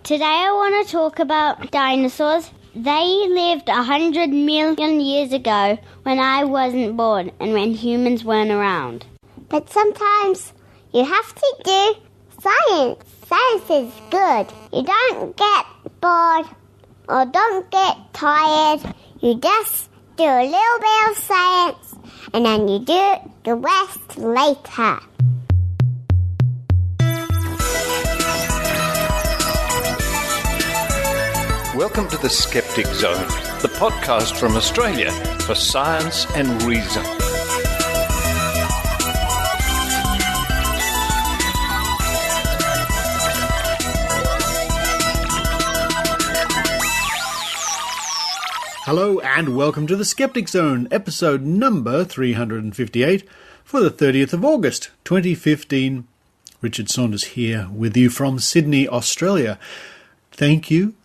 Today I want to talk about dinosaurs. They lived 100 million years ago when I wasn't born and when humans weren't around. But sometimes you have to do science. Science is good. You don't get bored or don't get tired. You just do a little bit of science and then you do the rest later. Welcome to the Skeptic Zone, the podcast from Australia for science and reason. Hello and welcome to the Skeptic Zone, episode number 358 for the 30th of August 2015. Richard Saunders here with you from Sydney, Australia. Thank you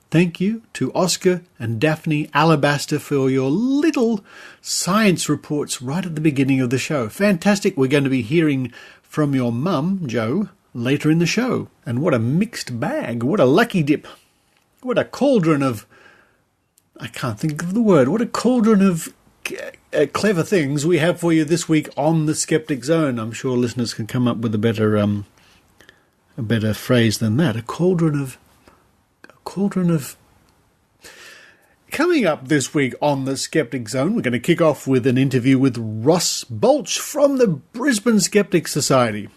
to Oscar and Daph Alabaster for your little science reports right at the beginning of the show. Fantastic. We're going to be hearing from your mum, Jo, later in the show. And what a mixed bag. What a lucky dip. What a cauldron of... I can't think of the word. What a cauldron of clever things we have for you this week on the Skeptic Zone. I'm sure listeners can come up with a better phrase than that. A cauldron of... Coming up this week on the Skeptic Zone, we're going to kick off with an interview with Ross Balch from the Brisbane Skeptics Society.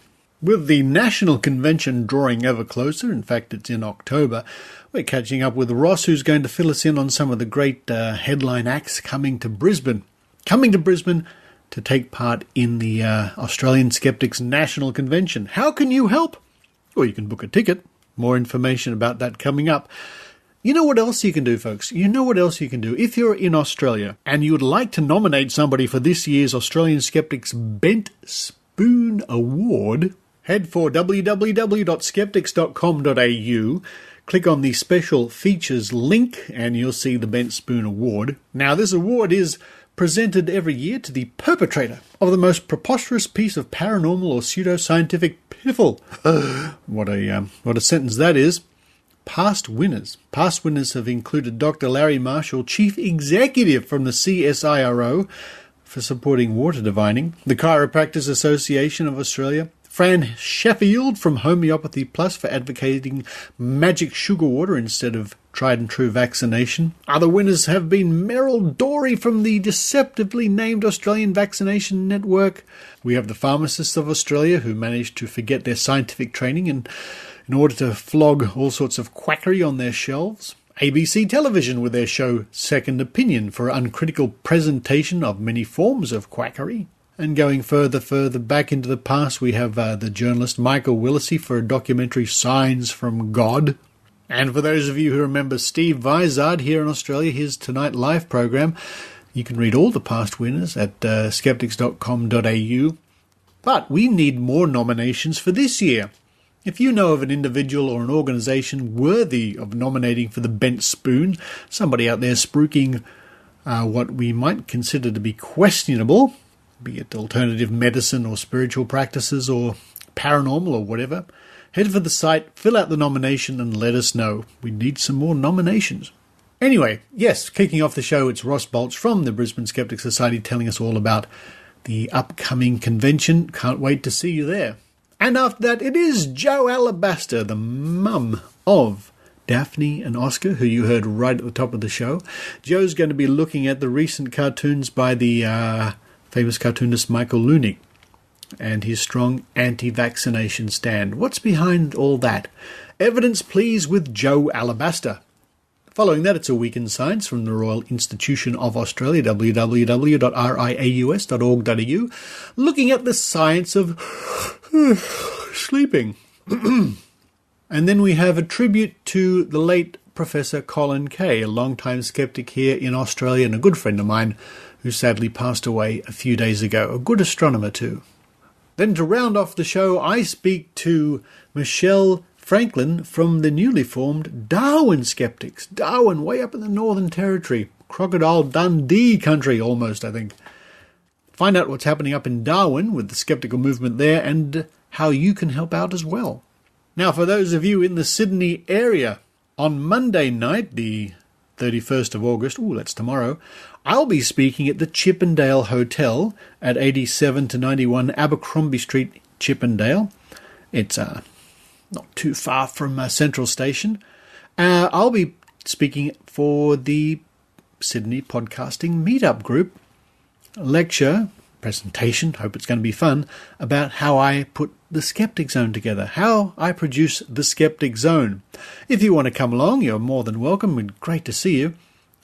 With the National Convention drawing ever closer, in fact it's in October, we're catching up with Ross, who's going to fill us in on some of the great headline acts coming to Brisbane to take part in the Australian Skeptics National Convention. How can you help? Well, you can book a ticket. More information about that coming up. You know what else you can do, folks? You know what else you can do? If you're in Australia and you would like to nominate somebody for this year's Australian Skeptics Bent Spoon Award, head for www.skeptics.com.au, click on the special features link, and you'll see the Bent Spoon Award. Now, this award is presented every year to the perpetrator of the most preposterous piece of paranormal or pseudoscientific piffle. What a sentence that is. Past winners have included Dr. Larry Marshall, Chief Executive from the CSIRO, for supporting water divining, the Chiropractors Association of Australia, Fran Sheffield from Homeopathy Plus for advocating magic sugar water instead of tried and true vaccination. Other winners have been Meryl Dorey from the deceptively named Australian Vaccination Network. We have the Pharmacists of Australia, who managed to forget their scientific training in order to flog all sorts of quackery on their shelves. ABC Television with their show Second Opinion for uncritical presentation of many forms of quackery. And going further back into the past, we have the journalist Michael Willesee for a documentary Signs from God. And for those of you who remember Steve Vizard here in Australia, his Tonight Live program, you can read all the past winners at skeptics.com.au. But we need more nominations for this year. If you know of an individual or an organisation worthy of nominating for the Bent Spoon, somebody out there spruiking what we might consider to be questionable, be it alternative medicine or spiritual practices or paranormal or whatever, head for the site, fill out the nomination and let us know. We need some more nominations. Anyway, yes, kicking off the show, it's Ross Balch from the Brisbane Skeptics Society telling us all about the upcoming convention. Can't wait to see you there. And after that, it is Jo Alabaster, the mum of Daphne and Oscar, who you heard right at the top of the show. Jo's going to be looking at the recent cartoons by the famous cartoonist Michael Leunig and his strong anti-vaccination stand. What's behind all that? Evidence, please, with Jo Alabaster. Following that, it's a week in science from the Royal Institution of Australia, www.RiAus.org.au, looking at the science of sleeping. And then we have a tribute to the late Professor Colin Keay, a long-time skeptic here in Australia and a good friend of mine who sadly passed away a few days ago. A good astronomer too. Then to round off the show, I speak to Michelle Franklin from the newly formed Darwin Skeptics. Darwin, way up in the Northern Territory. Crocodile Dundee country, almost, I think. Find out what's happening up in Darwin with the skeptical movement there and how you can help out as well. Now, for those of you in the Sydney area, On Monday night, the 31st of August, that's tomorrow, I'll be speaking at the Chippendale Hotel at 87 to 91 Abercrombie Street, Chippendale. It's not too far from Central Station. I'll be speaking for the Sydney Podcasting Meetup Group. Lecture, presentation, hope it's going to be fun, about how I put the Skeptic Zone together, how I produce the Skeptic Zone. If you want to come along, you're more than welcome. It's great to see you.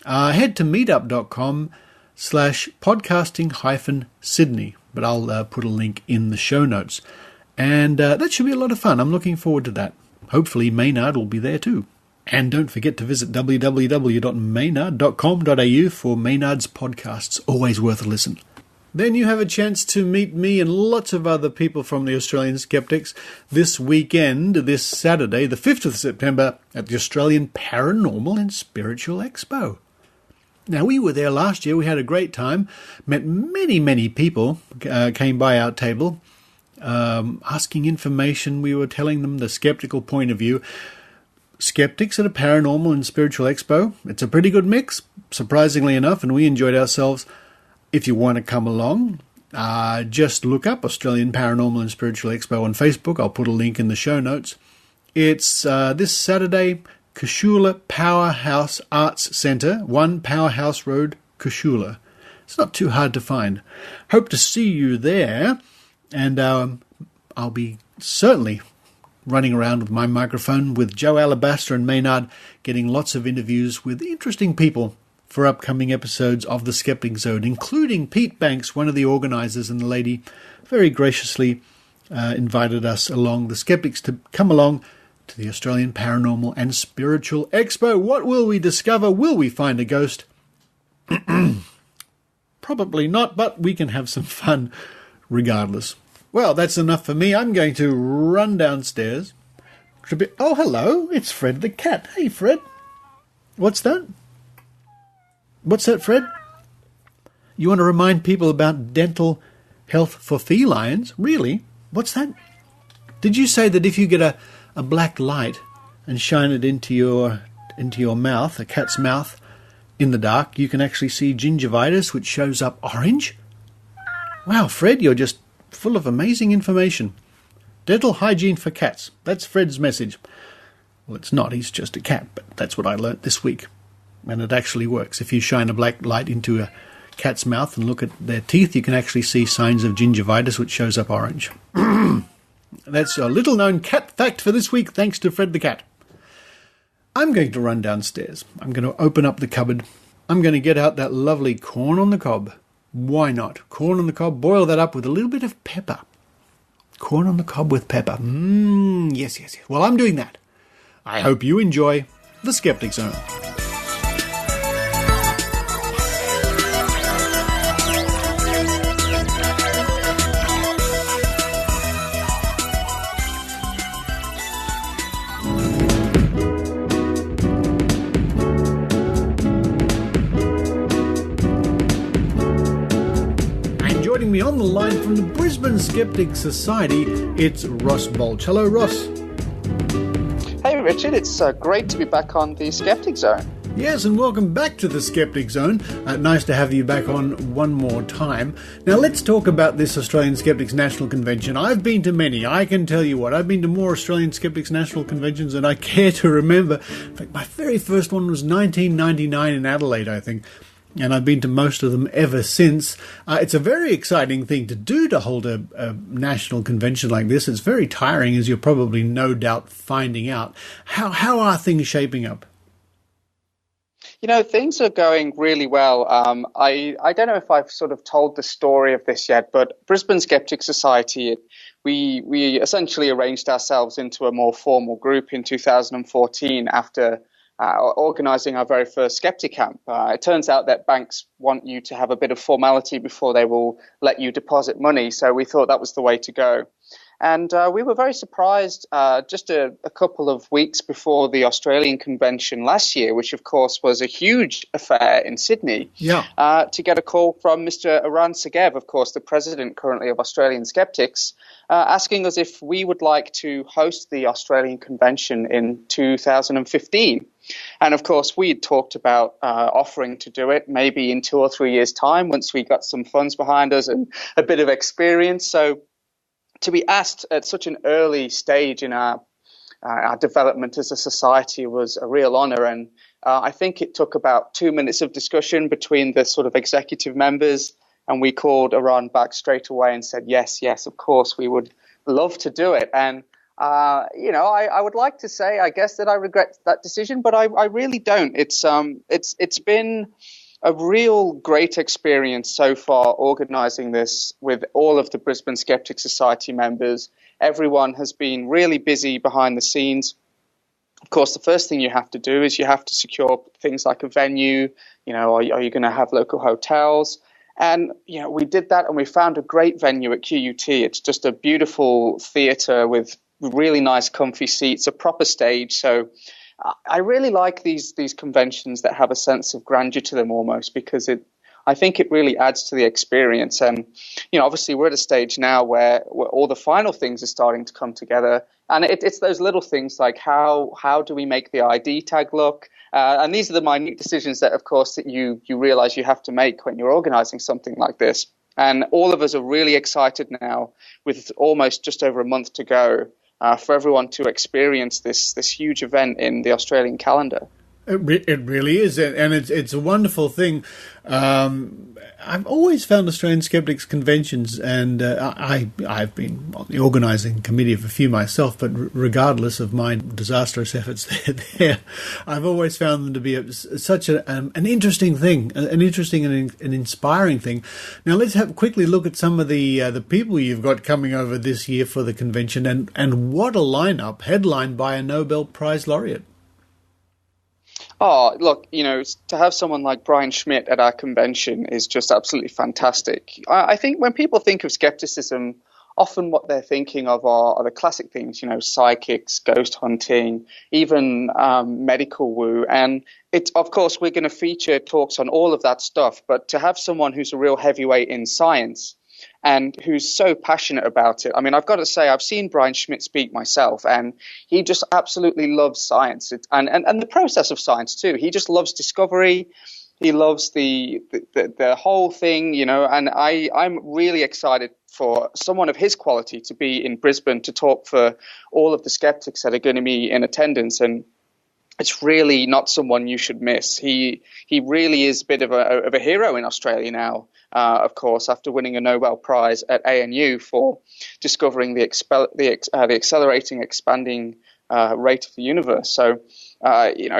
Head to meetup.com/podcasting-Sydney, but I'll put a link in the show notes. And that should be a lot of fun. I'm looking forward to that. Hopefully Maynard will be there too. And don't forget to visit www.maynard.com.au for Maynard's podcasts. Always worth a listen. Then you have a chance to meet me and lots of other people from the Australian Skeptics this weekend, this Saturday, the 5th of September, at the Australian Paranormal and Spiritual Expo. Now, we were there last year. We had a great time. Met many, many people came by our table asking information. We were telling them the skeptical point of view. Skeptics at a Paranormal and Spiritual Expo. It's a pretty good mix, surprisingly enough, and we enjoyed ourselves. If you want to come along, just look up Australian Paranormal and Spiritual Expo on Facebook. I'll put a link in the show notes. It's this Saturday, Cashula Powerhouse Arts Centre, 1 Powerhouse Road, Cashula. It's not too hard to find. Hope to see you there, and I'll be certainly running around with my microphone with Jo Alabaster and Maynard, getting lots of interviews with interesting people for upcoming episodes of The Skeptic Zone, including Pete Banks, one of the organisers, and the lady very graciously invited us along, the Skeptics, to come along to the Australian Paranormal and Spiritual Expo. What will we discover? Will we find a ghost? Probably not, but we can have some fun regardless. Well, that's enough for me. I'm going to run downstairs. Oh, hello. It's Fred the cat. Hey, Fred. What's that? What's that, Fred? You want to remind people about dental health for felines? Really? What's that? Did you say that if you get a black light and shine it into your mouth, a cat's mouth, in the dark, you can actually see gingivitis, which shows up orange? Wow, Fred, you're just full of amazing information. Dental hygiene for cats. That's Fred's message. Well, it's not. He's just a cat, but that's what I learnt this week. And it actually works. If you shine a black light into a cat's mouth and look at their teeth, you can actually see signs of gingivitis, which shows up orange. That's a little-known cat fact for this week, thanks to Fred the cat. I'm going to run downstairs. I'm going to open up the cupboard. I'm going to get out that lovely corn on the cob. Why not? Corn on the cob, boil that up with a little bit of pepper. Corn on the cob with pepper. Yes. Well, I'm doing that. I hope you enjoy The Skeptic Zone. Joining me on the line from the Brisbane Skeptics Society, it's Ross Balch. Hello, Ross. Hey, Richard. It's great to be back on the Skeptic Zone. Yes, and welcome back to the Skeptic Zone. Nice to have you back on one more time. Now, let's talk about this Australian Skeptics National Convention. I've been to many. I can tell you what, I've been to more Australian Skeptics National Conventions than I care to remember. In fact, my very first one was 1999 in Adelaide, I think. And I've been to most of them ever since. It's a very exciting thing to do, to hold a national convention like this. It's very tiring, as you're probably no doubt finding out. How are things shaping up? You know, things are going really well. I don't know if I've sort of told the story of this yet, but Brisbane Skeptics Society, we essentially arranged ourselves into a more formal group in 2014 after organising our very first Skeptic Camp. It turns out that banks want you to have a bit of formality before they will let you deposit money, so we thought that was the way to go. And we were very surprised just a couple of weeks before the Australian convention last year, which of course was a huge affair in Sydney, to get a call from Mr. Aran Segev, of course, the president currently of Australian Skeptics, asking us if we would like to host the Australian Convention in 2015. And of course, we had talked about offering to do it maybe in 2 or 3 years' time once we got some funds behind us and a bit of experience. So to be asked at such an early stage in our development as a society was a real honour. And I think it took about 2 minutes of discussion between the sort of executive members, and we called Iran back straight away and said, yes, of course, we would love to do it. And, I would like to say, I guess, that I regret that decision, but I really don't. It's been a real great experience so far organising this with all of the Brisbane Skeptics Society members. Everyone has been really busy behind the scenes. Of course, the first thing you have to do is you have to secure things like a venue. Are you going to have local hotels? And, we did that and we found a great venue at QUT. It's just a beautiful theatre with really nice comfy seats, a proper stage. So I really like these conventions that have a sense of grandeur to them almost, because I think it really adds to the experience. And, obviously we're at a stage now where all the final things are starting to come together. And it's those little things like how do we make the ID tag look? And these are the minute decisions that, of course, that you realize you have to make when you're organizing something like this. And all of us are really excited now with almost just over a month to go for everyone to experience this huge event in the Australian calendar. It really is, and it's a wonderful thing. I've always found Australian Skeptics conventions, and I've been on the organising committee of a few myself, but regardless of my disastrous efforts there, I've always found them to be such an interesting thing, an interesting and an inspiring thing. Now let's quickly look at some of the people you've got coming over this year for the convention, and what a lineup, headlined by a Nobel Prize laureate. Oh, look, to have someone like Brian Schmidt at our convention is just absolutely fantastic. I think when people think of skepticism, often what they're thinking of are the classic things, psychics, ghost hunting, even medical woo. And of course, we're going to feature talks on all of that stuff. But to have someone who's a real heavyweight in science and who's so passionate about it. I mean, I've got to say, I've seen Brian Schmidt speak myself, and he just absolutely loves science and the process of science too. He just loves discovery. He loves the whole thing, and I'm really excited for someone of his quality to be in Brisbane to talk for all of the skeptics that are going to be in attendance. And it's really not someone you should miss. He really is a bit of a hero in Australia now. Of course, after winning a Nobel Prize at ANU for discovering the accelerating, expanding rate of the universe. So,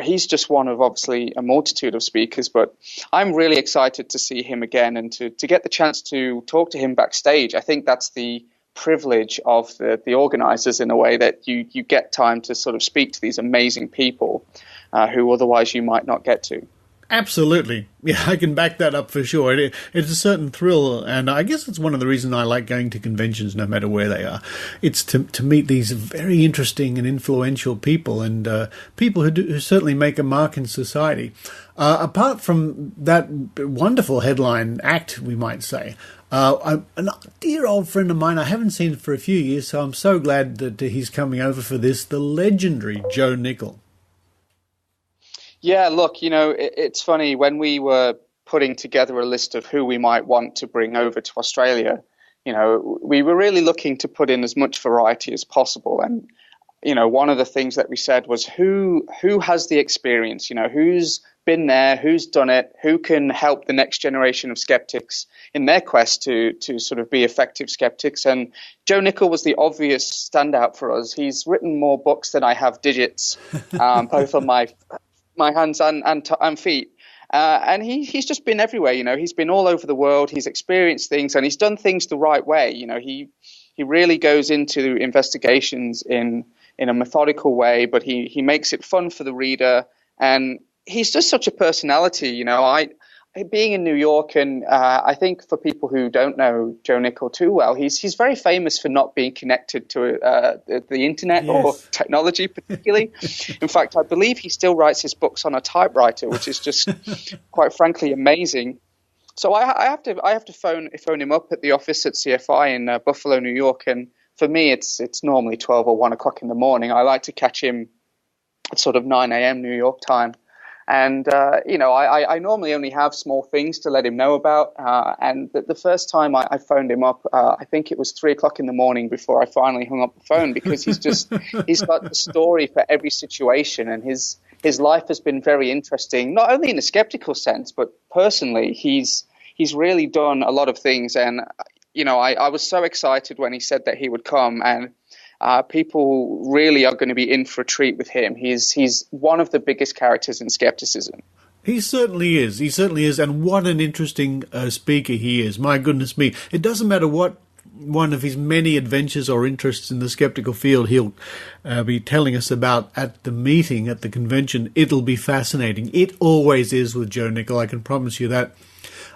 he's just one of obviously a multitude of speakers. But I'm really excited to see him again and to get the chance to talk to him backstage. I think that's the privilege of the organizers, in a way, that you get time to sort of speak to these amazing people who otherwise you might not get to. Absolutely. Yeah, I can back that up for sure. It's a certain thrill, and I guess it's one of the reasons I like going to conventions no matter where they are. It's to meet these very interesting and influential people, and people who certainly make a mark in society. Apart from that wonderful headline act, we might say, a dear old friend of mine I haven't seen for a few years, so I'm so glad that he's coming over for this, the legendary Joe Nickell. Yeah, look, it's funny, when we were putting together a list of who we might want to bring over to Australia, we were really looking to put in as much variety as possible. And, one of the things that we said was who has the experience, who's been there, who's done it, who can help the next generation of skeptics in their quest to sort of be effective skeptics. And Joe Nickell was the obvious standout for us. He's written more books than I have digits, both on my hands and feet. And he's just been everywhere, he's been all over the world. He's experienced things and he's done things the right way. He really goes into investigations in a methodical way, but he makes it fun for the reader. And he's just such a personality, being in New York, and I think for people who don't know Joe Nickell too well, he's very famous for not being connected to the internet, yes, or technology particularly. In fact, I believe he still writes his books on a typewriter, which is just quite frankly amazing. So I have to phone him up at the office at CFI in Buffalo, New York, and for me, it's normally 12 or 1 o'clock in the morning. I like to catch him at sort of 9 a.m. New York time. And, I normally only have small things to let him know about. And the first time I phoned him up, I think it was 3 o'clock in the morning before I finally hung up the phone, because he's got the story for every situation. And his life has been very interesting, not only in a skeptical sense, but personally, he's really done a lot of things. And, I was so excited when he said that he would come, and people really are going to be in for a treat with him. He's one of the biggest characters in skepticism. He certainly is. He certainly is. And what an interesting speaker he is. My goodness me. It doesn't matter what one of his many adventures or interests in the skeptical field he'll be telling us about at the meeting, at the convention. It'll be fascinating. It always is with Jo Nickel, I can promise you that.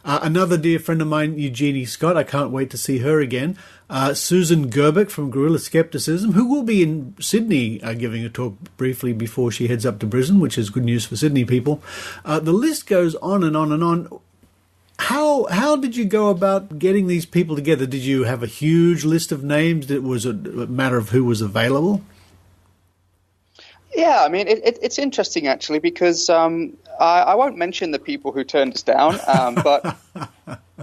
Another dear friend of mine, Eugenie Scott, I can't wait to see her again. Susan Gerbeck from Guerrilla Skepticism, who will be in Sydney giving a talk briefly before she heads up to Brisbane, which is good news for Sydney people. The list goes on and on and on. How did you go about getting these people together? Did you have a huge list of names? It was a matter of who was available? Yeah, I mean, it's interesting, actually, because I won't mention the people who turned us down, but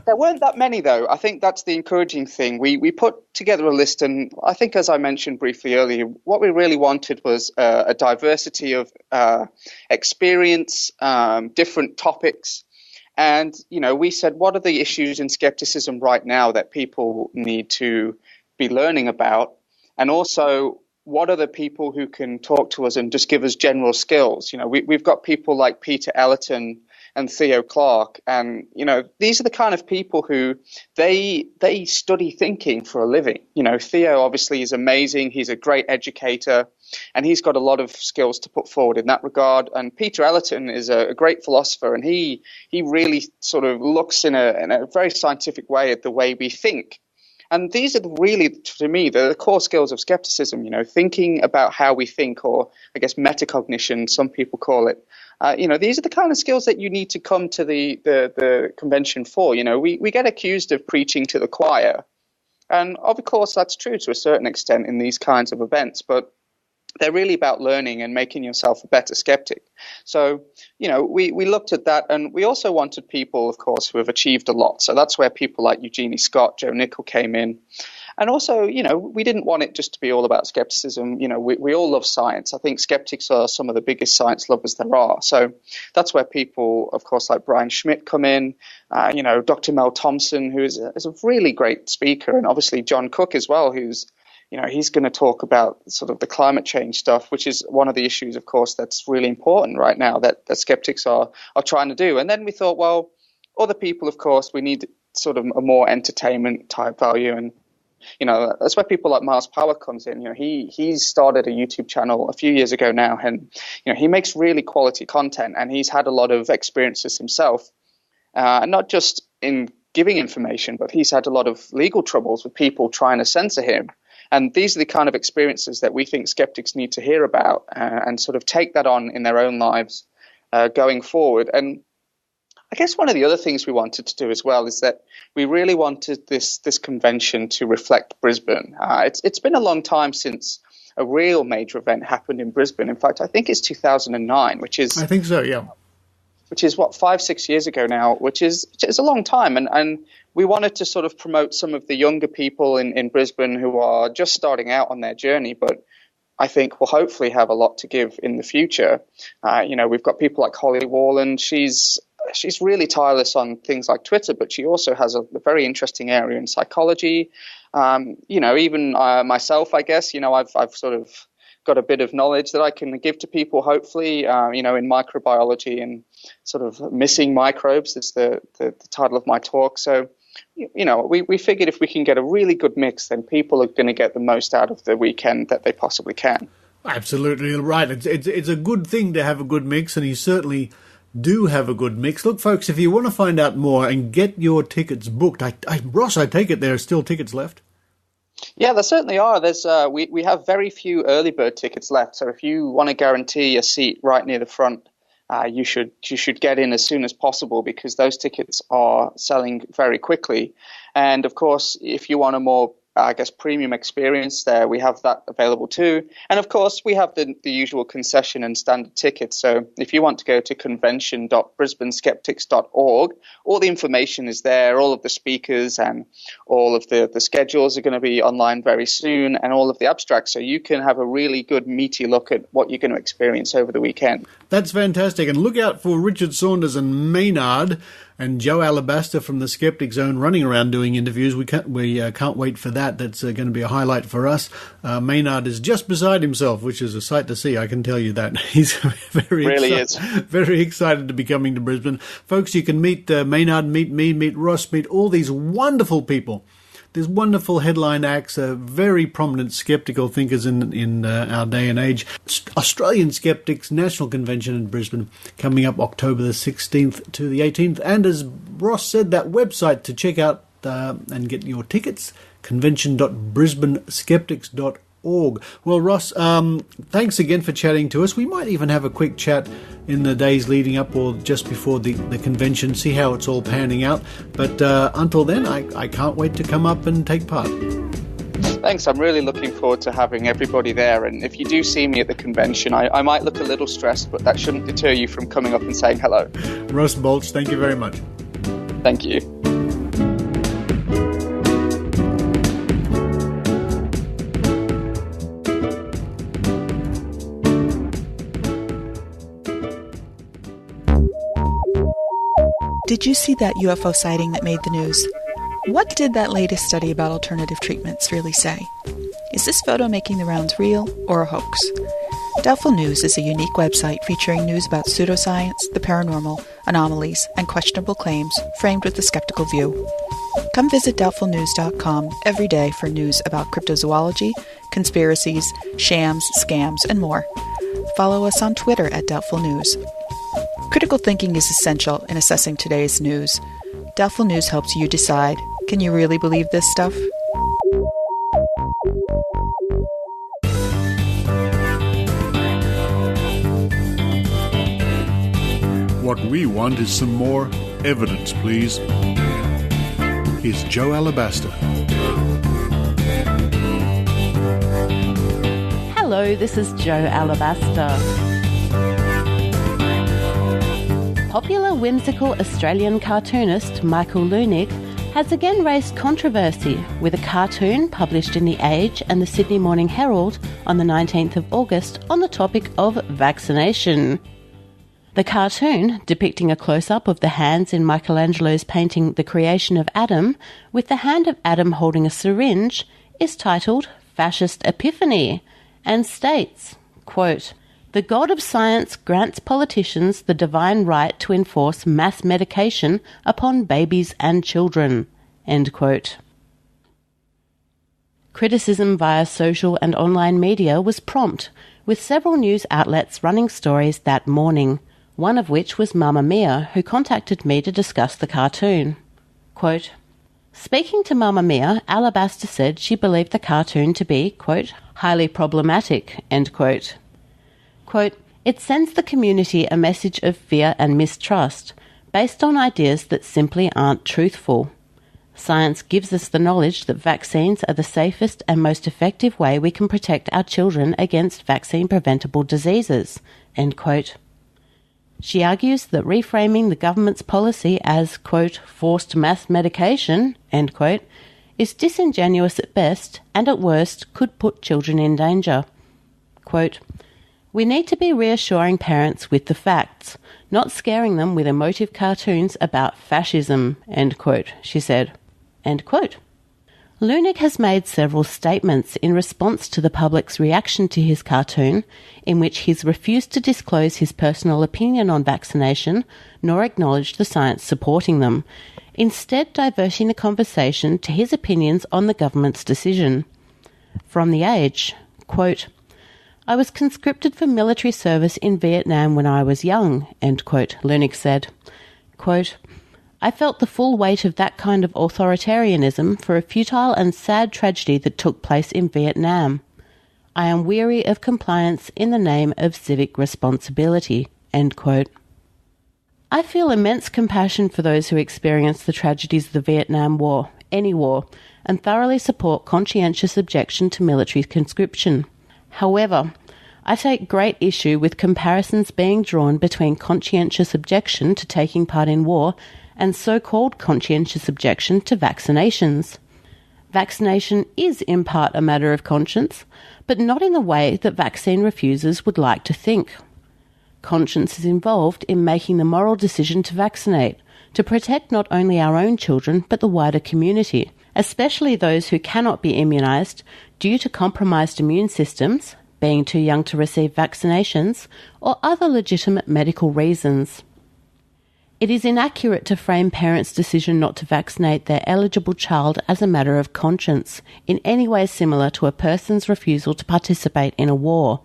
there weren't that many, though. I think that's the encouraging thing. We put together a list, and I think, as I mentioned briefly earlier, what we really wanted was a diversity of experience, different topics. And, we said, what are the issues in skepticism right now that people need to be learning about? And also, what are the people who can talk to us and just give us general skills? We've got people like Peter Ellerton and Theo Clark, and these are the kind of people who they study thinking for a living. Theo obviously is amazing. He's a great educator, and he's got a lot of skills to put forward in that regard. And Peter Ellerton is a great philosopher, and he really sort of looks in a very scientific way at the way we think. And these are really, to me, the core skills of skepticism, thinking about how we think, or I guess metacognition, some people call it. These are the kind of skills that you need to come to the convention for. We get accused of preaching to the choir. And of course, that's true to a certain extent in these kinds of events. But they're really about learning and making yourself a better skeptic. So, we looked at that, and we also wanted people, of course, who have achieved a lot. So that's where people like Eugenie Scott, Jo Nickel came in. And also, we didn't want it just to be all about skepticism. We all love science. I think skeptics are some of the biggest science lovers there are. So that's where people, of course, like Brian Schmidt come in, Dr. Mel Thompson, who is a really great speaker, and obviously John Cook as well, who's he's going to talk about sort of the climate change stuff, which is one of the issues, of course, that's really important right now that skeptics are trying to do. And then we thought, well, other people, of course, we need sort of a more entertainment type value. And, that's where people like Miles Power comes in. He started a YouTube channel a few years ago now, and, he makes really quality content, and he's had a lot of experiences himself, not just in giving information, but he's had a lot of legal troubles with people trying to censor him. And these are the kind of experiences that we think skeptics need to hear about and sort of take that on in their own lives going forward. And I guess one of the other things we wanted to do as well is that we really wanted this convention to reflect Brisbane. It's been a long time since a real major event happened in Brisbane. In fact, I think it's 2009, which is... I think so, yeah. Which is, 5-6 years ago now, which is a long time. And we wanted to sort of promote some of the younger people in Brisbane who are just starting out on their journey, but I think will hopefully have a lot to give in the future. We've got people like Holly Warland. She's really tireless on things like Twitter, but she also has a very interesting area in psychology. Even myself, I guess, I've sort of got a bit of knowledge that I can give to people, hopefully, in microbiology and sort of missing microbes. That's the title of my talk. So, we figured if we can get a really good mix, then people are going to get the most out of the weekend that they possibly can. Absolutely right. It's a good thing to have a good mix, and you certainly do have a good mix. Look, folks, if you want to find out more and get your tickets booked, Ross, I take it there are still tickets left? Yeah, there certainly are. There's we have very few early bird tickets left. So if you want to guarantee a seat right near the front, you should get in as soon as possible, because those tickets are selling very quickly. And of course, if you want a more premium experience there. We have that available too. And of course, we have the usual concession and standard tickets. So if you want to go to convention.brisbaneskeptics.org, all the information is there, all of the speakers and all of the schedules are going to be online very soon, and all of the abstracts. So you can have a really good meaty look at what you're going to experience over the weekend. That's fantastic. And look out for Richard Saunders and Maynard and Jo Alabaster from the Skeptic Zone running around doing interviews. We can't wait for that. That's going to be a highlight for us. Maynard is just beside himself, which is a sight to see, I can tell you that. He's very excited to be coming to Brisbane. Folks, you can meet Maynard, meet me, meet Ross, meet all these wonderful people. There's wonderful headline acts, very prominent skeptical thinkers in our day and age. Australian Skeptics National Convention in Brisbane coming up October the 16th to the 18th. And as Ross said, that website to check out and get your tickets, convention.brisbaneskeptics.org. Well, Ross, thanks again for chatting to us. We might even have a quick chat in the days leading up or just before the convention, see how it's all panning out. But until then, I can't wait to come up and take part. Thanks. I'm really looking forward to having everybody there. And if you do see me at the convention, I might look a little stressed, but that shouldn't deter you from coming up and saying hello. Ross Balch, thank you very much. Thank you. Did you see that UFO sighting that made the news? What did that latest study about alternative treatments really say? Is this photo making the rounds real or a hoax? Doubtful News is a unique website featuring news about pseudoscience, the paranormal, anomalies, and questionable claims framed with a skeptical view. Come visit doubtfulnews.com every day for news about cryptozoology, conspiracies, shams, scams, and more. Follow us on Twitter at Doubtful News. Critical thinking is essential in assessing today's news. Doubtful News helps you decide, can you really believe this stuff? What we want is some more evidence, please. Here's Jo Alabaster. Hello, this is Jo Alabaster. Popular whimsical Australian cartoonist Michael Leunig has again raised controversy with a cartoon published in The Age and the Sydney Morning Herald on the 19th of August on the topic of vaccination. The cartoon, depicting a close-up of the hands in Michelangelo's painting The Creation of Adam, with the hand of Adam holding a syringe, is titled Fascist Epiphany and states, quote, "The God of science grants politicians the divine right to enforce mass medication upon babies and children." End quote. Criticism via social and online media was prompt, with several news outlets running stories that morning, one of which was Mamma Mia, who contacted me to discuss the cartoon. Quote, "Speaking to Mamma Mia, Alabaster said she believed the cartoon to be, quote, highly problematic," end quote. Quote, "It sends the community a message of fear and mistrust, based on ideas that simply aren't truthful. Science gives us the knowledge that vaccines are the safest and most effective way we can protect our children against vaccine-preventable diseases," end quote. She argues that reframing the government's policy as, quote, forced mass medication, end quote, is disingenuous at best and at worst could put children in danger. Quote, "We need to be reassuring parents with the facts, not scaring them with emotive cartoons about fascism," end quote, she said. End quote. Leunig has made several statements in response to the public's reaction to his cartoon, in which he's refused to disclose his personal opinion on vaccination, nor acknowledge the science supporting them, instead diverting the conversation to his opinions on the government's decision. From The Age, quote, "I was conscripted for military service in Vietnam when I was young," end quote, Leunig said. Quote, "I felt the full weight of that kind of authoritarianism for a futile and sad tragedy that took place in Vietnam. I am weary of compliance in the name of civic responsibility," end quote. "I feel immense compassion for those who experienced the tragedies of the Vietnam War," any war, and thoroughly support conscientious objection to military conscription. However, I take great issue with comparisons being drawn between conscientious objection to taking part in war and so-called conscientious objection to vaccinations. Vaccination is in part a matter of conscience, but not in the way that vaccine refusers would like to think. Conscience is involved in making the moral decision to vaccinate, to protect not only our own children but the wider community, especially those who cannot be immunised due to compromised immune systems, being too young to receive vaccinations, or other legitimate medical reasons. It is inaccurate to frame parents' decision not to vaccinate their eligible child as a matter of conscience, in any way similar to a person's refusal to participate in a war.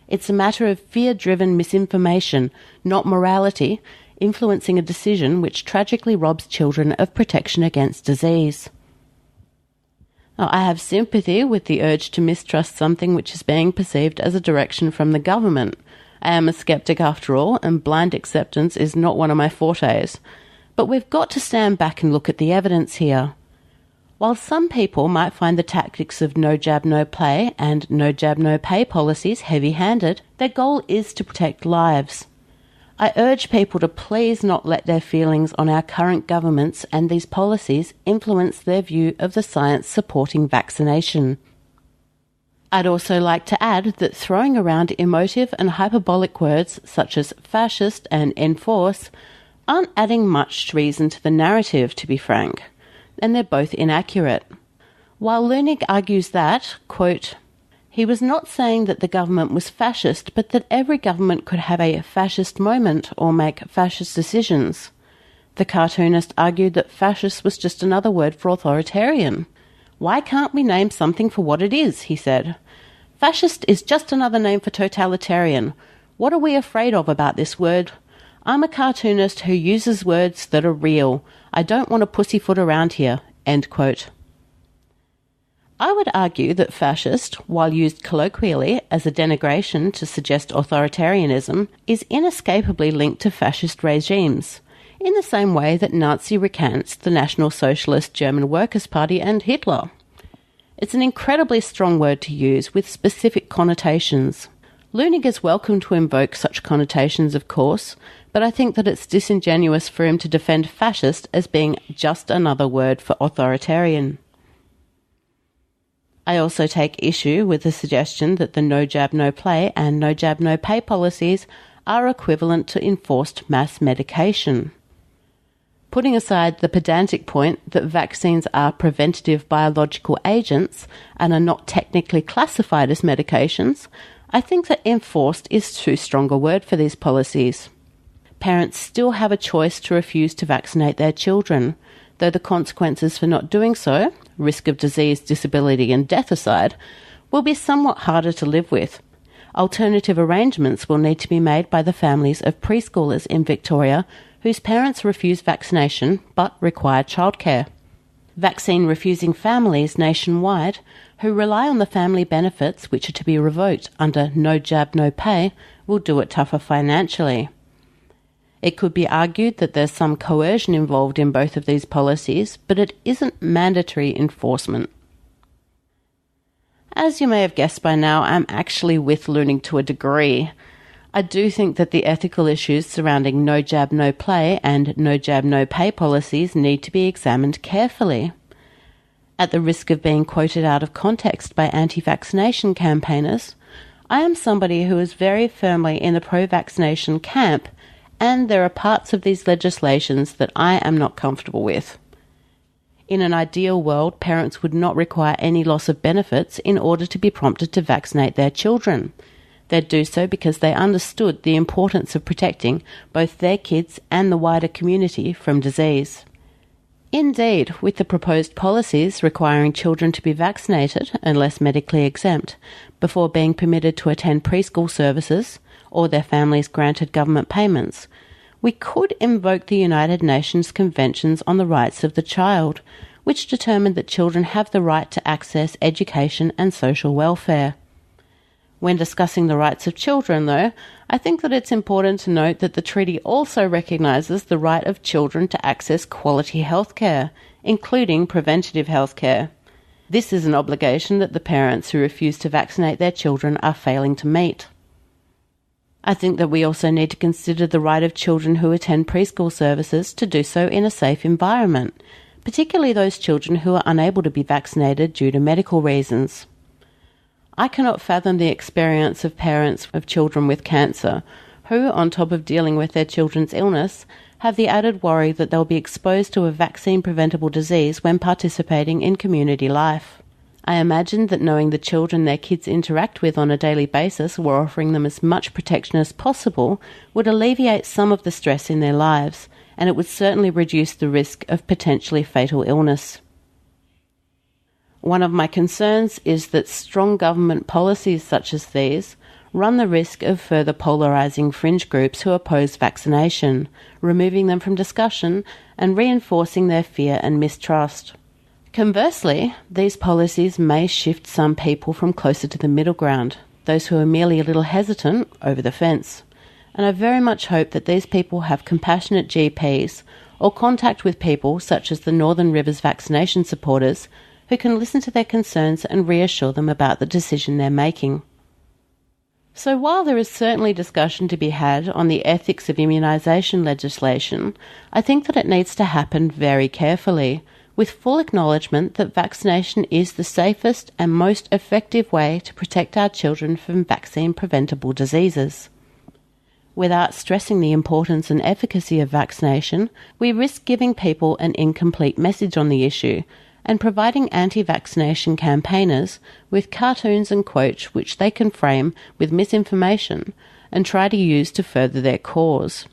It's a matter of fear-driven misinformation, not morality, influencing a decision which tragically robs children of protection against disease. Now, I have sympathy with the urge to mistrust something which is being perceived as a direction from the government. I am a skeptic after all, and blind acceptance is not one of my fortes. But we've got to stand back and look at the evidence here. While some people might find the tactics of no jab, no play and no jab, no pay policies heavy-handed, their goal is to protect lives. I urge people to please not let their feelings on our current governments and these policies influence their view of the science supporting vaccination. I'd also like to add that throwing around emotive and hyperbolic words such as fascist and enforce aren't adding much reason to the narrative, to be frank, and they're both inaccurate. While Lunig argues that, quote, he was not saying that the government was fascist, but that every government could have a fascist moment or make fascist decisions. The cartoonist argued that fascist was just another word for authoritarian. Why can't we name something for what it is, he said. Fascist is just another name for totalitarian. What are we afraid of about this word? I'm a cartoonist who uses words that are real. I don't want to pussyfoot around here. End quote. I would argue that fascist, while used colloquially as a denigration to suggest authoritarianism, is inescapably linked to fascist regimes, in the same way that Nazi recants the National Socialist German Workers' Party and Hitler. It's an incredibly strong word to use with specific connotations. Lunig is welcome to invoke such connotations, of course, but I think that it's disingenuous for him to defend fascist as being just another word for authoritarian. I also take issue with the suggestion that the no jab, no play and no jab, no pay policies are equivalent to enforced mass medication. Putting aside the pedantic point that vaccines are preventative biological agents and are not technically classified as medications, I think that enforced is too strong a word for these policies. Parents still have a choice to refuse to vaccinate their children, though the consequences for not doing so, risk of disease, disability and death aside, will be somewhat harder to live with. Alternative arrangements will need to be made by the families of preschoolers in Victoria whose parents refuse vaccination but require childcare. Vaccine-refusing families nationwide who rely on the family benefits which are to be revoked under no jab, no pay will do it tougher financially. It could be argued that there's some coercion involved in both of these policies, but it isn't mandatory enforcement. As you may have guessed by now, I'm actually with Lunig to a degree. I do think that the ethical issues surrounding no jab, no play and no jab, no pay policies need to be examined carefully. At the risk of being quoted out of context by anti-vaccination campaigners, I am somebody who is very firmly in the pro-vaccination camp, and there are parts of these legislations that I am not comfortable with. In an ideal world, parents would not require any loss of benefits in order to be prompted to vaccinate their children. They'd do so because they understood the importance of protecting both their kids and the wider community from disease. Indeed, with the proposed policies requiring children to be vaccinated, unless medically exempt, before being permitted to attend preschool services, or their families granted government payments, we could invoke the United Nations Conventions on the Rights of the Child, which determined that children have the right to access education and social welfare. When discussing the rights of children, though, I think that it's important to note that the treaty also recognises the right of children to access quality healthcare, including preventative healthcare. This is an obligation that the parents who refuse to vaccinate their children are failing to meet. I think that we also need to consider the right of children who attend preschool services to do so in a safe environment, particularly those children who are unable to be vaccinated due to medical reasons. I cannot fathom the experience of parents of children with cancer who, on top of dealing with their children's illness, have the added worry that they'll be exposed to a vaccine-preventable disease when participating in community life. I imagine that knowing the children their kids interact with on a daily basis were offering them as much protection as possible would alleviate some of the stress in their lives, and it would certainly reduce the risk of potentially fatal illness. One of my concerns is that strong government policies such as these run the risk of further polarising fringe groups who oppose vaccination, removing them from discussion and reinforcing their fear and mistrust. Conversely, these policies may shift some people from closer to the middle ground, those who are merely a little hesitant over the fence. And I very much hope that these people have compassionate GPs or contact with people such as the Northern Rivers vaccination supporters who can listen to their concerns and reassure them about the decision they're making. So while there is certainly discussion to be had on the ethics of immunisation legislation, I think that it needs to happen very carefully, with full acknowledgement that vaccination is the safest and most effective way to protect our children from vaccine-preventable diseases. Without stressing the importance and efficacy of vaccination, we risk giving people an incomplete message on the issue and providing anti-vaccination campaigners with cartoons and quotes which they can frame with misinformation and try to use to further their cause.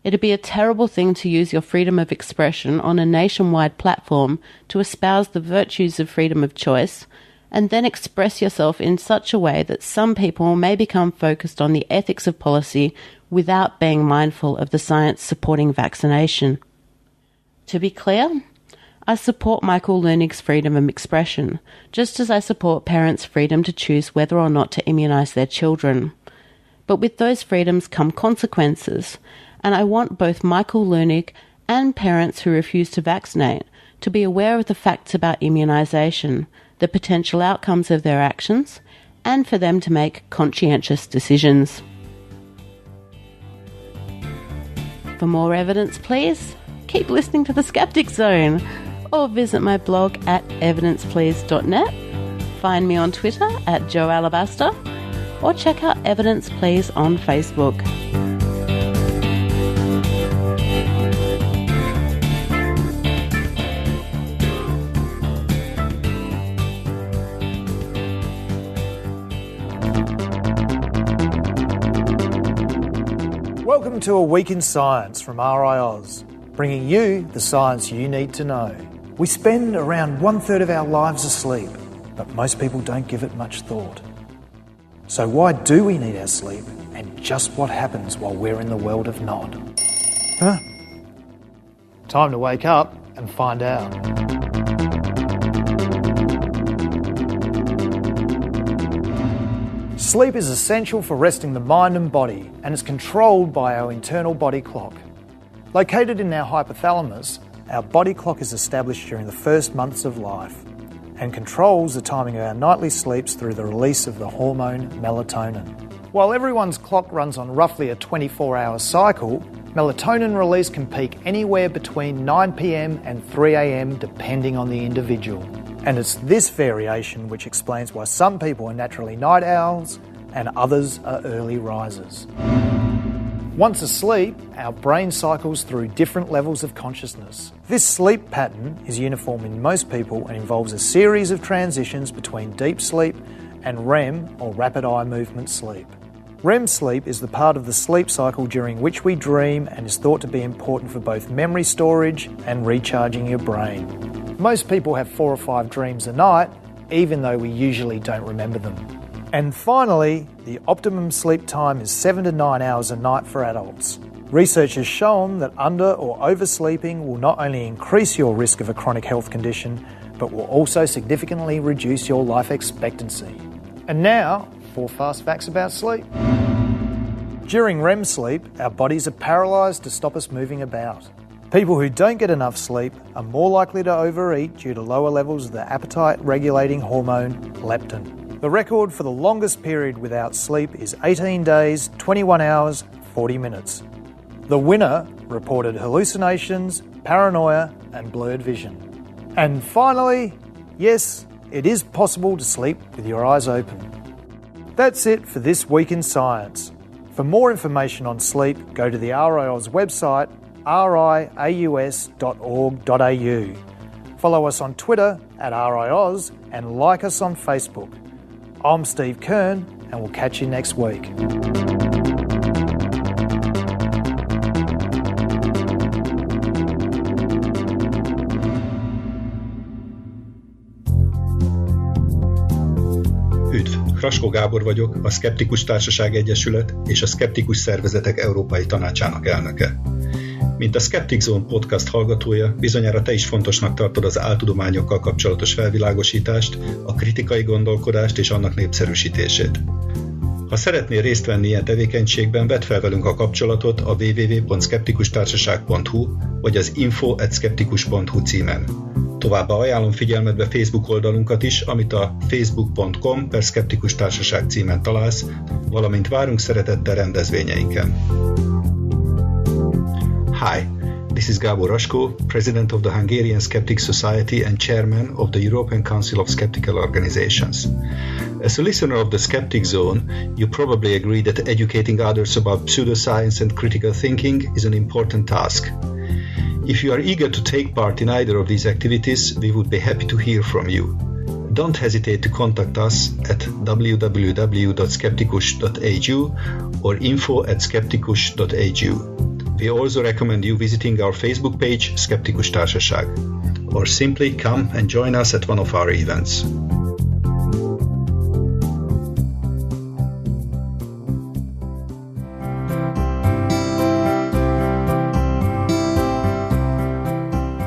It'd be a terrible thing to use your freedom of expression on a nationwide platform to espouse the virtues of freedom of choice and then express yourself in such a way that some people may become focused on the ethics of policy without being mindful of the science supporting vaccination. To be clear, I support Michael Leuenig's freedom of expression, just as I support parents' freedom to choose whether or not to immunise their children. But with those freedoms come consequences, and I want both Michael Leuenig and parents who refuse to vaccinate to be aware of the facts about immunisation, the potential outcomes of their actions, and for them to make conscientious decisions. For more evidence, please, keep listening to the Skeptic Zone, or visit my blog at evidenceplease.net, find me on Twitter at Jo Alabaster, or check out Evidence Please on Facebook. Welcome to A Week in Science from RiAus, bringing you the science you need to know. We spend around 1/3 of our lives asleep, but most people don't give it much thought. So why do we need our sleep, and just what happens while we're in the world of nod? Time to wake up and find out. Sleep is essential for resting the mind and body, and is controlled by our internal body clock. Located in our hypothalamus, our body clock is established during the first months of life and controls the timing of our nightly sleeps through the release of the hormone melatonin. While everyone's clock runs on roughly a 24-hour cycle, melatonin release can peak anywhere between 9 p.m. and 3 a.m. depending on the individual. And it's this variation which explains why some people are naturally night owls and others are early risers. Once asleep, our brain cycles through different levels of consciousness. This sleep pattern is uniform in most people and involves a series of transitions between deep sleep and REM, or rapid eye movement sleep. REM sleep is the part of the sleep cycle during which we dream and is thought to be important for both memory storage and recharging your brain. Most people have 4 or 5 dreams a night, even though we usually don't remember them. And finally, the optimum sleep time is 7 to 9 hours a night for adults. Research has shown that under or oversleeping will not only increase your risk of a chronic health condition, but will also significantly reduce your life expectancy. And now, 4 fast facts about sleep. During REM sleep, our bodies are paralysed to stop us moving about. People who don't get enough sleep are more likely to overeat due to lower levels of the appetite-regulating hormone leptin. The record for the longest period without sleep is 18 days, 21 hours, 40 minutes. The winner reported hallucinations, paranoia and blurred vision. And finally, yes, it is possible to sleep with your eyes open. That's it for this week in science. For more information on sleep, go to the RiAus website, riaus.org.au. Follow us on Twitter at RiAus and like us on Facebook. I'm Steve Kern and we'll catch you next week. Üdv! Kraskó Gábor vagyok, a Skeptikus Társaság Egyesület és a Skeptikus Szervezetek Európai Tanácsának elnöke. Mint a Skeptic Zone podcast hallgatója, bizonyára te is fontosnak tartod az áltudományokkal kapcsolatos felvilágosítást, a kritikai gondolkodást és annak népszerűsítését. Ha szeretnél részt venni ilyen tevékenységben, vedd fel velünk a kapcsolatot a www.skeptikustársaság.hu vagy az info@skeptikus.hu címen. Továbbá ajánlom figyelmetbe Facebook oldalunkat is, amit a facebook.com/skeptikustársaság címen találsz, valamint várunk szeretettel rendezvényeinken. Hi, this is Gábor Raskó, President of the Hungarian Skeptics Society and Chairman of the European Council of Skeptical Organizations. As a listener of the Skeptic Zone, you probably agree that educating others about pseudoscience and critical thinking is an important task. If you are eager to take part in either of these activities, we would be happy to hear from you. Don't hesitate to contact us at www.skeptikus.au or info@skeptikus.au. We also recommend you visiting our Facebook page, Skeptikus Társaság, or simply come and join us at one of our events.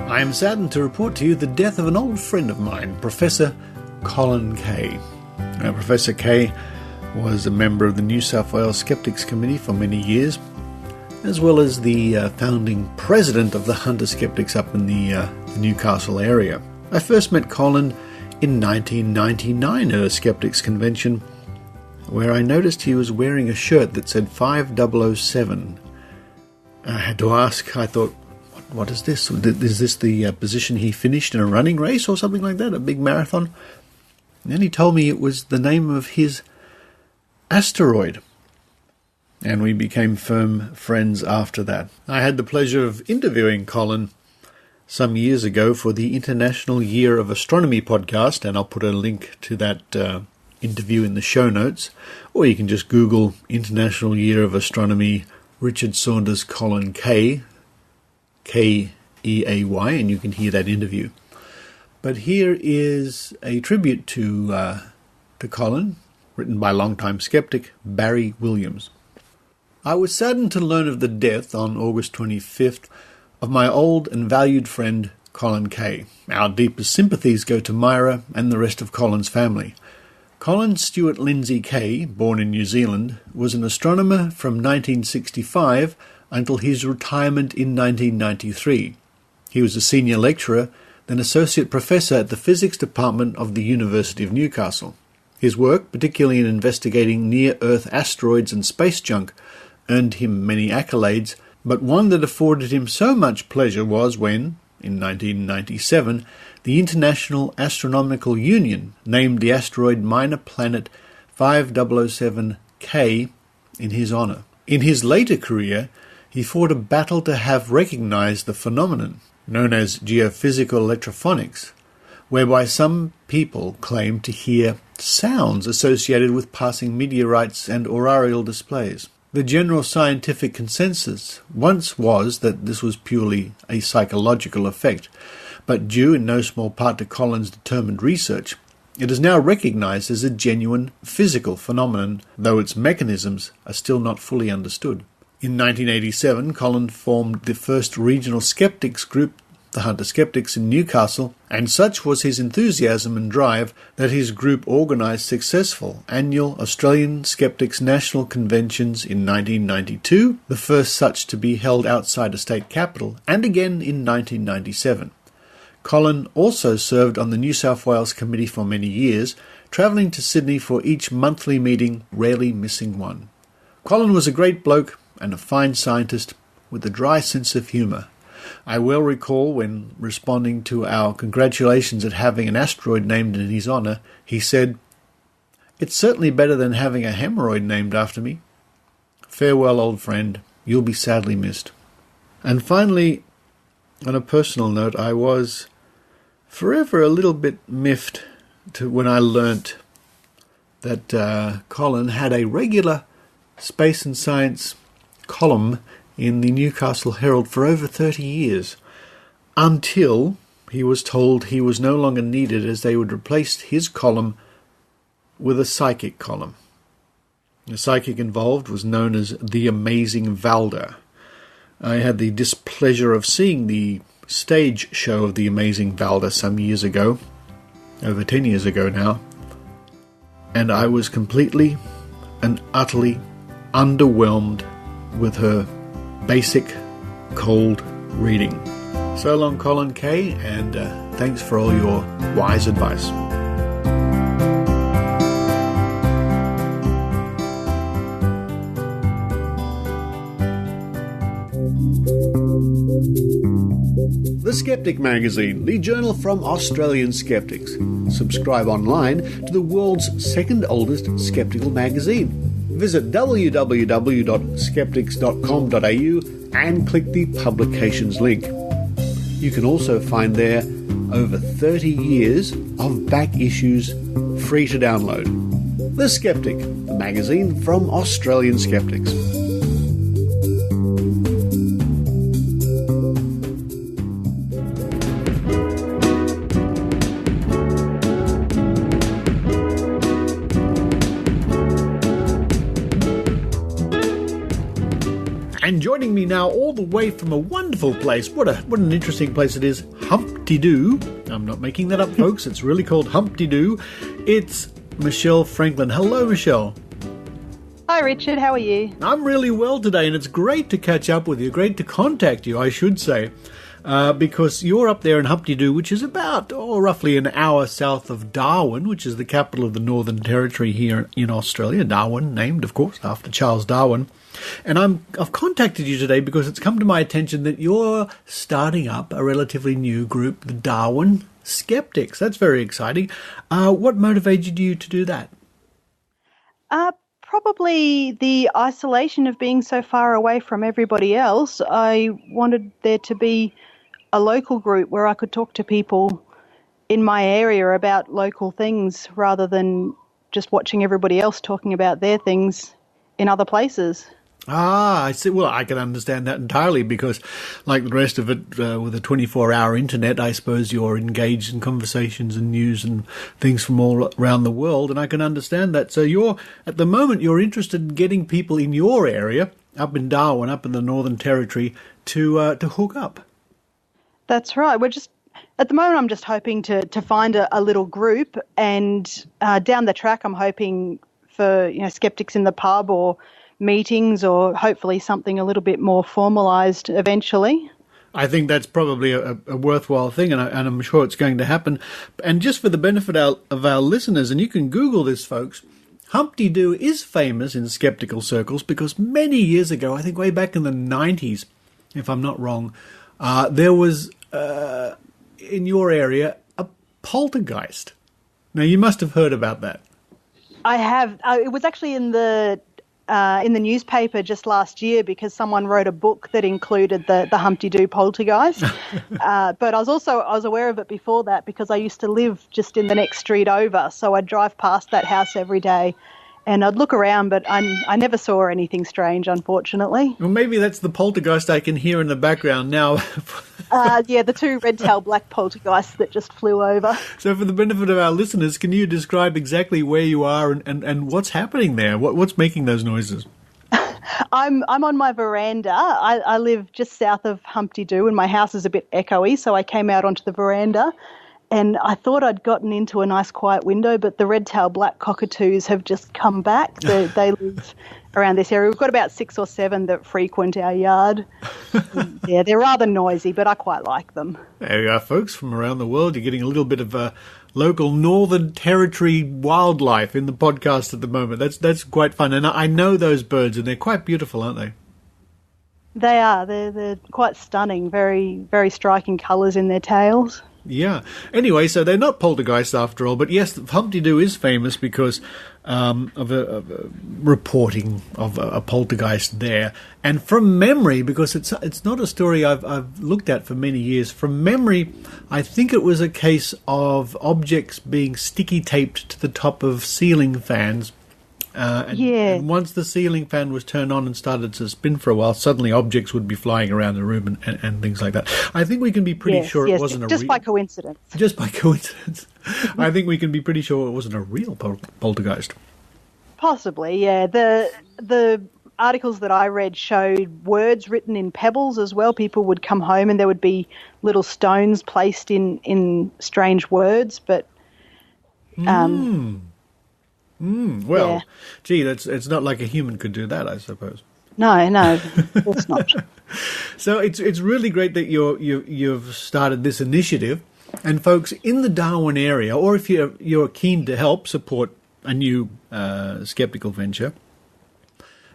I am saddened to report to you the death of an old friend of mine, Professor Colin Keay. Now, Professor Keay was a member of the New South Wales Skeptics Committee for many years, as well as the founding president of the Hunter Skeptics up in the Newcastle area. I first met Colin in 1999 at a Skeptics Convention, where I noticed he was wearing a shirt that said 5007. I had to ask, I thought, what is this? Is this the position he finished in a running race or something like that, a big marathon? And then he told me it was the name of his asteroid. And we became firm friends after that. I had the pleasure of interviewing Colin some years ago for the International Year of Astronomy podcast, and I'll put a link to that interview in the show notes, or you can just Google International Year of Astronomy Richard Saunders Colin Keay, Keay, and you can hear that interview. But here is a tribute to Colin, written by longtime skeptic Barry Williams. I was saddened to learn of the death on August 25th of my old and valued friend Colin Keay. Our deepest sympathies go to Myra and the rest of Colin's family. Colin Stuart Lindsay Keay, born in New Zealand, was an astronomer from 1965 until his retirement in 1993. He was a senior lecturer, then associate professor at the physics department of the University of Newcastle. His work, particularly in investigating near-Earth asteroids and space junk, earned him many accolades, but one that afforded him so much pleasure was when, in 1997, the International Astronomical Union named the asteroid minor planet 5007K in his honour. In his later career, he fought a battle to have recognised the phenomenon, known as geophysical electrophonics, whereby some people claim to hear sounds associated with passing meteorites and auroral displays. The general scientific consensus once was that this was purely a psychological effect, but due in no small part to Colin's determined research, it is now recognised as a genuine physical phenomenon, though its mechanisms are still not fully understood. In 1987, Colin formed the first regional skeptics group, the Hunter Skeptics in Newcastle, and such was his enthusiasm and drive that his group organised successful annual Australian Skeptics National Conventions in 1992, the first such to be held outside a state capital, and again in 1997. Colin also served on the New South Wales Committee for many years, travelling to Sydney for each monthly meeting, rarely missing one. Colin was a great bloke and a fine scientist with a dry sense of humour. I well recall when responding to our congratulations at having an asteroid named in his honour, he said, "It's certainly better than having a hemorrhoid named after me. Farewell, old friend. You'll be sadly missed." And finally, on a personal note, I was forever a little bit miffed when I learnt that Colin had a regular space and science column in the Newcastle Herald for over 30 years, until he was told he was no longer needed as they would replace his column with a psychic column. The psychic involved was known as the Amazing Vale. I had the displeasure of seeing the stage show of the Amazing Vale some years ago, over 10 years ago now, and I was completely and utterly underwhelmed with her basic, cold reading. So long, Colin Keay, and thanks for all your wise advice. The Skeptic Magazine, the journal from Australian Skeptics. Subscribe online to the world's second oldest skeptical magazine. Visit www.skeptics.com.au and click the publications link. You can also find there over 30 years of back issues free to download. The Skeptic, the magazine from Australian Skeptics. And joining me now all the way from a wonderful place, what an interesting place it is, Humpty Doo. I'm not making that up, folks, it's really called Humpty Doo. It's Michelle Franklin. Hello, Michelle. Hi, Richard, how are you? I'm really well today, and it's great to catch up with you, great to contact you, I should say, because you're up there in Humpty Doo, which is about, roughly an hour south of Darwin, which is the capital of the Northern Territory here in Australia. Darwin, named, of course, after Charles Darwin. And I've contacted you today because it's come to my attention that you're starting up a relatively new group, the Darwin Skeptics. That's very exciting. What motivated you to do that? Probably the isolation of being so far away from everybody else. I wanted there to be a local group where I could talk to people in my area about local things rather than just watching everybody else talking about their things in other places. I see. Well, I can understand that entirely because, like the rest of it, with a 24-hour internet, I suppose you're engaged in conversations and news and things from all around the world, and I can understand that. So at the moment, you're interested in getting people in your area, up in Darwin, up in the Northern Territory, to hook up. That's right. At the moment, I'm just hoping to find a little group, and down the track, I'm hoping for skeptics in the pub or meetings, or hopefully something a little bit more formalised eventually. I think that's probably a worthwhile thing, and I'm sure it's going to happen. And just for the benefit of our listeners, and you can Google this, folks, Humpty Doo is famous in skeptical circles because many years ago, I think way back in the 90s, if I'm not wrong, there was, in your area, a poltergeist. Now, you must have heard about that. I have. It was actually in the newspaper just last year because someone wrote a book that included the Humpty Doo poltergeist. But I was aware of it before that because I used to live just in the next street over, so I'd drive past that house every day. And I'd look around, but I never saw anything strange, unfortunately. Well, maybe that's the poltergeist I can hear in the background now. Yeah, the two red-tailed black poltergeists that just flew over. So for the benefit of our listeners, can you describe exactly where you are and what's happening there? What's making those noises? I'm on my veranda. I live just south of Humpty Doo, and my house is a bit echoey, so I came out onto the veranda, and I thought I'd gotten into a nice quiet window, but the red-tailed black cockatoos have just come back. They live around this area. We've got about 6 or 7 that frequent our yard. Yeah, they're rather noisy, but I quite like them. There you are, folks, from around the world. You're getting a little bit of local Northern Territory wildlife in the podcast at the moment. That's quite fun. And I know those birds, and they're quite beautiful, aren't they? They are. They're quite stunning, very, very striking colours in their tails. Yeah. Anyway, so they're not poltergeists after all, but yes, Humpty Doo is famous because of a reporting of a poltergeist there. And from memory, because it's not a story I've looked at for many years, from memory, I think it was a case of objects being sticky taped to the top of ceiling fans. And once the ceiling fan was turned on and started to spin for a while, suddenly objects would be flying around the room and things like that. I think we can be pretty sure it wasn't just by coincidence. Just by coincidence. I think we can be pretty sure it wasn't a real poltergeist. Possibly, yeah. The articles that I read showed words written in pebbles as well. People would come home and there would be little stones placed in strange words, but... Well, gee, it's not like a human could do that, I suppose. No, of course not. So it's really great that you've started this initiative, and folks in the Darwin area, or if you're keen to help support a new skeptical venture,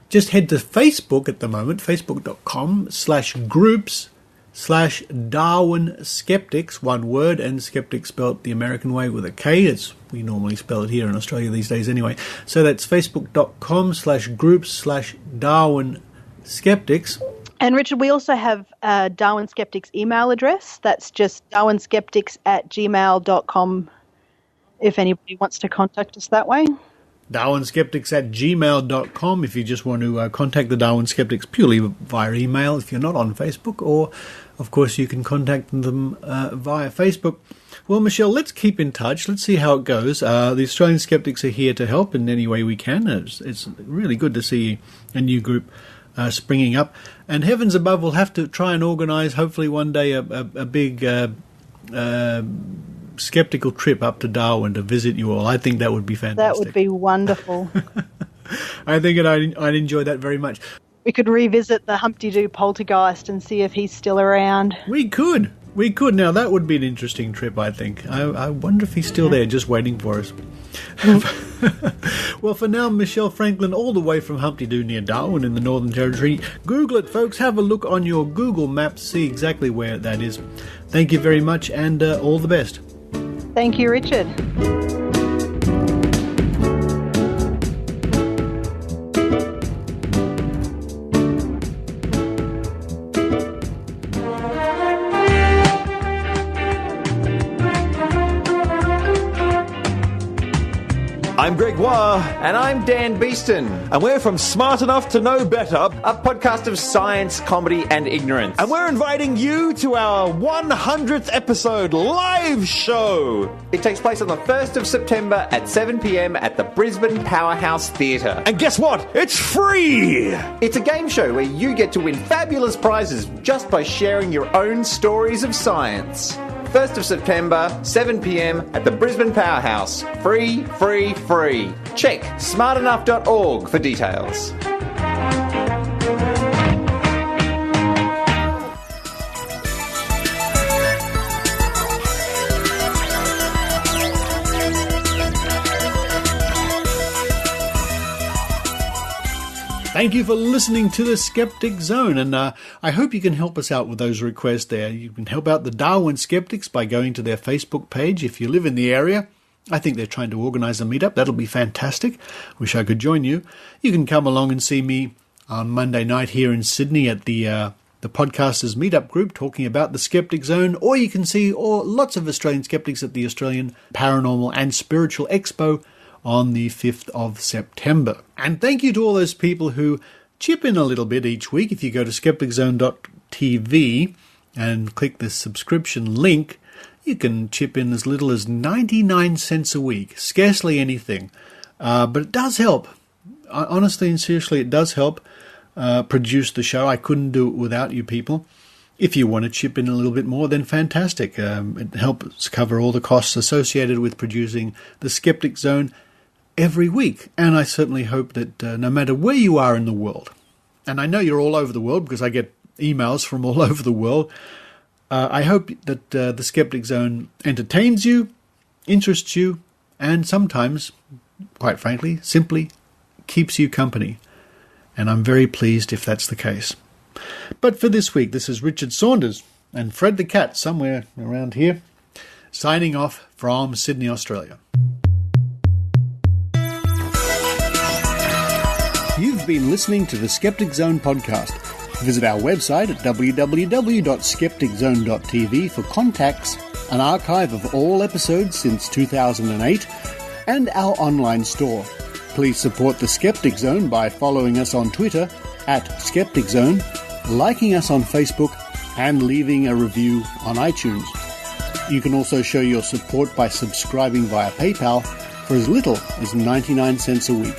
just head to Facebook at the moment, facebook.com/groups/Darwin Skeptics, one word, and skeptics spelled the American way with a K, as we normally spell it here in Australia these days anyway. So that's facebook.com/groups/Darwin Skeptics. And Richard, we also have a Darwin Skeptics email address. That's just darwinskeptics@gmail.com if anybody wants to contact us that way. darwinskeptics@gmail.com if you just want to contact the Darwin Skeptics purely via email if you're not on Facebook, or of course you can contact them via Facebook. Well, Michelle, let's keep in touch. Let's see how it goes. The Australian Skeptics are here to help in any way we can. It's really good to see a new group springing up. And heavens above, we'll have to try and organise, hopefully one day, a big skeptical trip up to Darwin to visit you all. I think that would be fantastic. That would be wonderful. I think I'd enjoy that very much. We could revisit the Humpty Doo poltergeist and see if he's still around. We could. Now, that would be an interesting trip, I think. I wonder if he's still there, just waiting for us. Well, for now, Michelle Franklin, all the way from Humpty Doo near Darwin in the Northern Territory. Google it, folks. Have a look on your Google Maps. See exactly where that is. Thank you very much, and all the best. Thank you, Richard. I'm Greg Waugh. And I'm Dan Beeston. And we're from Smart Enough to Know Better, a podcast of science, comedy and ignorance. And we're inviting you to our 100th episode live show. It takes place on the 1st of September at 7 p.m. at the Brisbane Powerhouse Theatre. And guess what? It's free! It's a game show where you get to win fabulous prizes just by sharing your own stories of science. 1st of September, 7 p.m. at the Brisbane Powerhouse. Free, free, free. Check smartenough.org for details. Thank you for listening to the Skeptic Zone, and I hope you can help us out with those requests there. You can help out the Darwin Skeptics by going to their Facebook page if you live in the area. I think they're trying to organise a meetup. That'll be fantastic. Wish I could join you. You can come along and see me on Monday night here in Sydney at the Podcasters Meetup group talking about the Skeptic Zone, or you can see lots of Australian skeptics at the Australian Paranormal and Spiritual Expo on the 5th of September. And thank you to all those people who chip in a little bit each week. If you go to skepticzone.tv and click the subscription link, you can chip in as little as 99 cents a week. Scarcely anything. But it does help. Honestly and seriously, it does help. produce the show. I couldn't do it without you people. If you want to chip in a little bit more, then fantastic. It helps cover all the costs associated with producing the Skeptic Zone every week. And I certainly hope that no matter where you are in the world, and I know you're all over the world because I get emails from all over the world, I hope that the Skeptic Zone entertains you, interests you, and sometimes, quite frankly, simply keeps you company. And I'm very pleased if that's the case. But for this week, this is Richard Saunders and Fred the Cat, somewhere around here, signing off from Sydney, Australia. You've been listening to the Skeptic Zone podcast. Visit our website at www.skepticzone.tv for contacts, an archive of all episodes since 2008, and our online store. Please support the Skeptic Zone by following us on Twitter @SkepticZone, liking us on Facebook, and leaving a review on iTunes. You can also show your support by subscribing via PayPal for as little as 99 cents a week.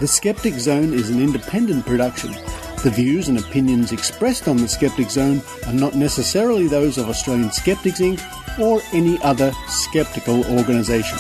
The Skeptic Zone is an independent production. The views and opinions expressed on the Skeptic Zone are not necessarily those of Australian Skeptics Inc. or any other skeptical organisation.